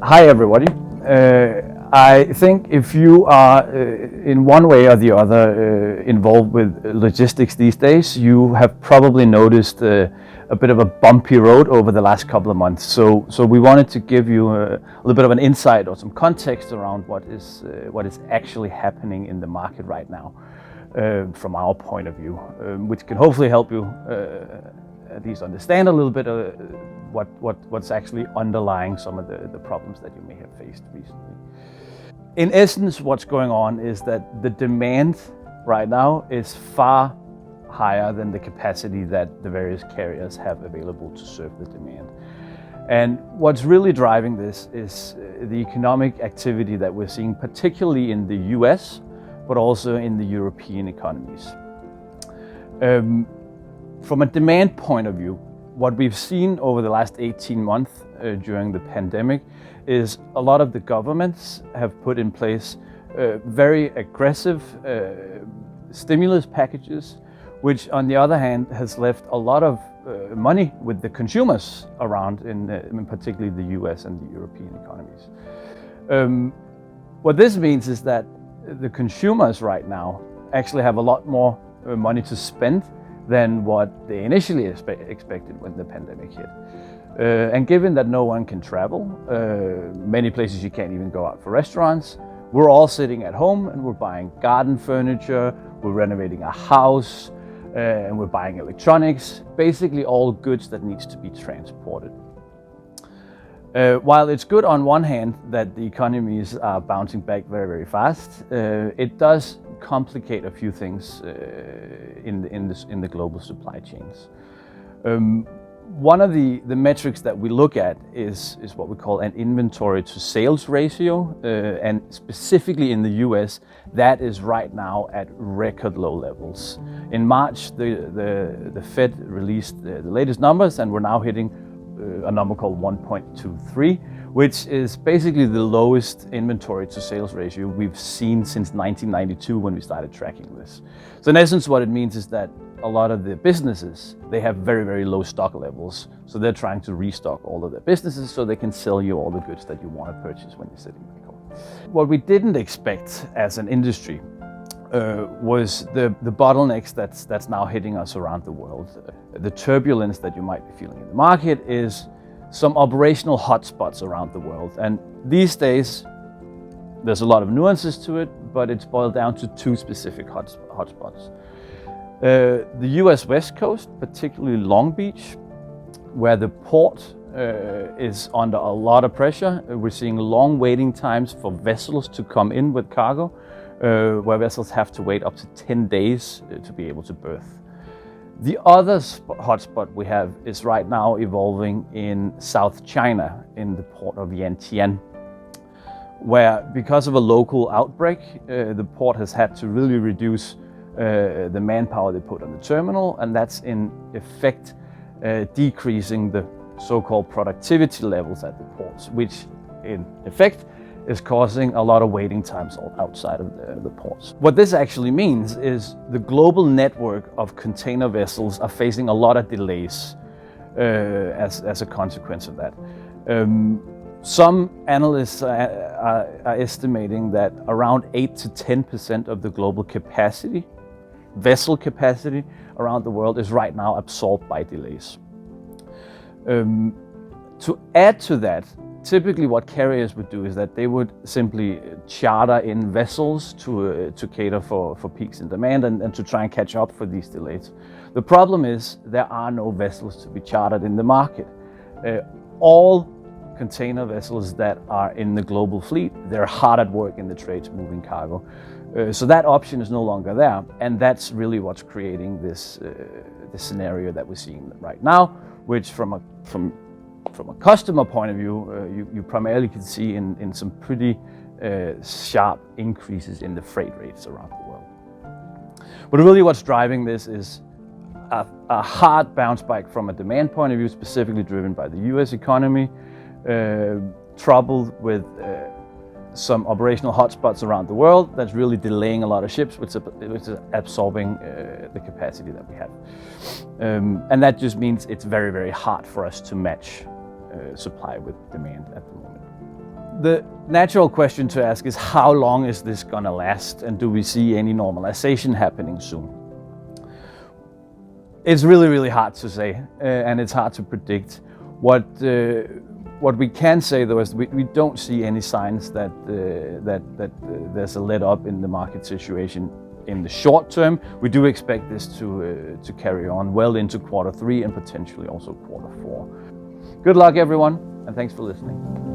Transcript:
Hi everybody. I think if you are in one way or the other involved with logistics these days, you have probably noticed a bit of a bumpy road over the last couple of months. So we wanted to give you a little bit of an insight or some context around what is actually happening in the market right now from our point of view, which can hopefully help you at least understand a little bit what's actually underlying some of the problems that you may have faced recently. In essence, what's going on is that the demand right now is far higher than the capacity that the various carriers have available to serve the demand. And what's really driving this is the economic activity that we're seeing, particularly in the US, but also in the European economies. From a demand point of view, what we've seen over the last 18 months during the pandemic is a lot of the governments have put in place very aggressive stimulus packages, which on the other hand has left a lot of money with the consumers around in particularly the US and the European economies. What this means is that the consumers right now actually have a lot more money to spend than what they initially expected when the pandemic hit. And given that no one can travel, many places you can't even go out for restaurants, we're all sitting at home and we're buying garden furniture, we're renovating a house, and we're buying electronics, basically all goods that needs to be transported. While it's good on one hand that the economies are bouncing back very, very fast, it does complicate a few things in the global supply chains. One of the metrics that we look at is what we call an inventory to sales ratio, and specifically in the US, that is right now at record low levels. In March, the Fed released the latest numbers, and we're now hitting a number called 1.23, which is basically the lowest inventory to sales ratio we've seen since 1992 when we started tracking this. So in essence, what it means is that a lot of the businesses, they have very, very low stock levels. So they're trying to restock all of their businesses so they can sell you all the goods that you want to purchase when you're sitting back home. What we didn't expect as an industry was the bottlenecks that's now hitting us around the world. The turbulence that you might be feeling in the market is some operational hotspots around the world. And these days, there's a lot of nuances to it, but it's boiled down to two specific hotspots. The US West Coast, particularly Long Beach, where the port is under a lot of pressure. We're seeing long waiting times for vessels to come in with cargo, where vessels have to wait up to 10 days to be able to berth. The other hotspot we have is right now evolving in South China, in the port of Yantian, where because of a local outbreak, the port has had to really reduce the manpower they put on the terminal, and that's in effect decreasing the so-called productivity levels at the ports, which in effect is causing a lot of waiting times outside of the ports. What this actually means is the global network of container vessels are facing a lot of delays as a consequence of that. Some analysts are estimating that around 8 to 10% of the global capacity, vessel capacity around the world is right now absorbed by delays. To add to that, typically what carriers would do is that they would simply charter in vessels to cater for peaks in demand and to try and catch up for these delays. The problem is there are no vessels to be chartered in the market. All container vessels that are in the global fleet, they're hard at work in the trades moving cargo. So that option is no longer there, and that's really what's creating this scenario that we're seeing right now, which from a customer point of view, you primarily can see in some pretty sharp increases in the freight rates around the world. But really what's driving this is a hard bounce back from a demand point of view, specifically driven by the US economy, trouble with some operational hotspots around the world that's really delaying a lot of ships, which is absorbing the capacity that we have. And that just means it's very, very hard for us to match supply with demand at the moment. The natural question to ask is, how long is this going to last, and do we see any normalization happening soon? It's really, really hard to say, and it's hard to predict. What we can say, though, is we don't see any signs that there's a let up in the market situation in the short term. We do expect this to carry on well into quarter 3 and potentially also quarter 4. Good luck, everyone, and thanks for listening.